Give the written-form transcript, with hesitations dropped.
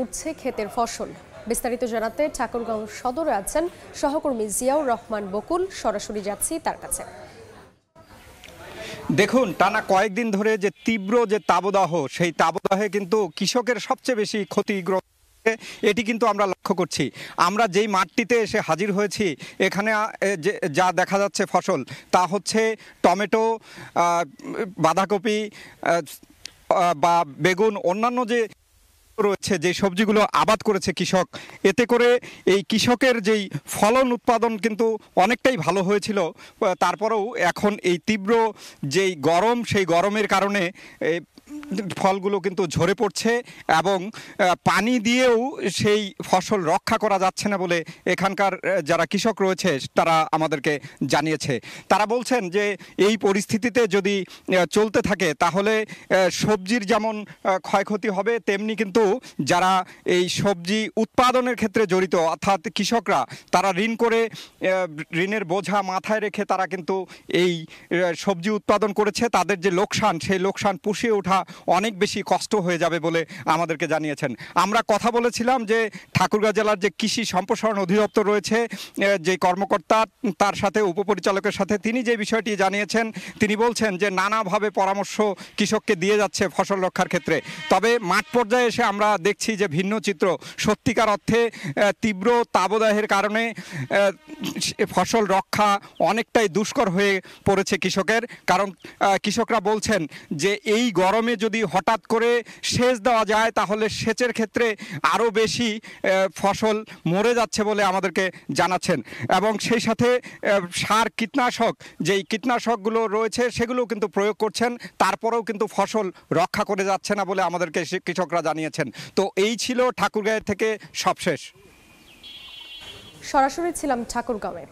পড়ছে ক্ষেতের ফসল। বিস্তারিত জানাতে ঠাকুরগাঁও সদরে আছেন সহকর্মী জিয়াউর রহমান বকুল। সরাসরি যাচ্ছি তার কাছে। দেখুন, টানা কয়েকদিন ধরে যে তীব্র যে তাপদাহ, সেই তাপদাহে কিন্তু কৃষকের সবচেয়ে বেশি ক্ষতিগ্রস্ত এটি কিন্তু আমরা লক্ষ্য করছি। আমরা যেই মাঠটিতে এসে হাজির হয়েছি, এখানে যা দেখা যাচ্ছে ফসল, তা হচ্ছে টমেটো, বাঁধাকপি বা বেগুন, অন্যান্য যে রয়েছে, যে সবজিগুলো আবাদ করেছে কৃষক, এতে করে এই কৃষকের যেই ফলন উৎপাদন কিন্তু অনেকটাই ভালো হয়েছিল। তারপরেও এখন এই তীব্র যেই গরম, সেই গরমের কারণে ফলগুলো কিন্তু ঝরে পড়ছে এবং পানি দিয়েও সেই ফসল রক্ষা করা যাচ্ছে না বলে এখানকার যারা কৃষক রয়েছে তারা আমাদেরকে জানিয়েছে। তারা বলছেন যে এই পরিস্থিতিতে যদি চলতে থাকে তাহলে সবজির যেমন ক্ষয়ক্ষতি হবে, তেমনি কিন্তু যারা এই সবজি উৎপাদনের ক্ষেত্রে জড়িত অর্থাৎ কৃষকরা, তারা ঋণ করে ঋণের বোঝা মাথায় রেখে তারা কিন্তু এই সবজি উৎপাদন করেছে, তাদের যে লোকসান, সেই লোকসান পুষিয়ে ওঠা অনেক বেশি কষ্ট হয়ে যাবে বলে আমাদেরকে জানিয়েছেন। আমরা কথা বলেছিলাম যে ঠাকুরগাঁও জেলার যে কৃষি সম্প্রসারণ অধিদপ্তর রয়েছে, যে কর্মকর্তা, তার সাথে উপপরিচালকের সাথে তিনি যে বিষয়টি জানিয়েছেন, তিনি বলছেন যে নানাভাবে পরামর্শ কৃষককে দিয়ে যাচ্ছে ফসল রক্ষার ক্ষেত্রে। তবে মাঠ পর্যায়ে এসে আমরা দেখছি যে ভিন্ন চিত্র। সত্যিকার অর্থে তীব্র তাপদাহের কারণে ফসল রক্ষা অনেকটাই দুষ্কর হয়ে পড়েছে কৃষকের। কারণ কৃষকরা বলছেন যে এই গরমে যদি হঠাৎ করে সেচ দেওয়া যায় তাহলে সেচের ক্ষেত্রে আরও বেশি ফসল মরে যাচ্ছে বলে আমাদেরকে জানাচ্ছেন। এবং সেই সাথে সার, কীটনাশক, যেই কীটনাশকগুলো রয়েছে সেগুলো কিন্তু প্রয়োগ করছেন, তারপরেও কিন্তু ফসল রক্ষা করে যাচ্ছে না বলে আমাদেরকে কৃষকরা জানিয়েছেন। তো এই ছিল ঠাকুরগাঁও থেকে সবশেষ। সরাসরি ছিলাম ঠাকুরগাঁওয়ে।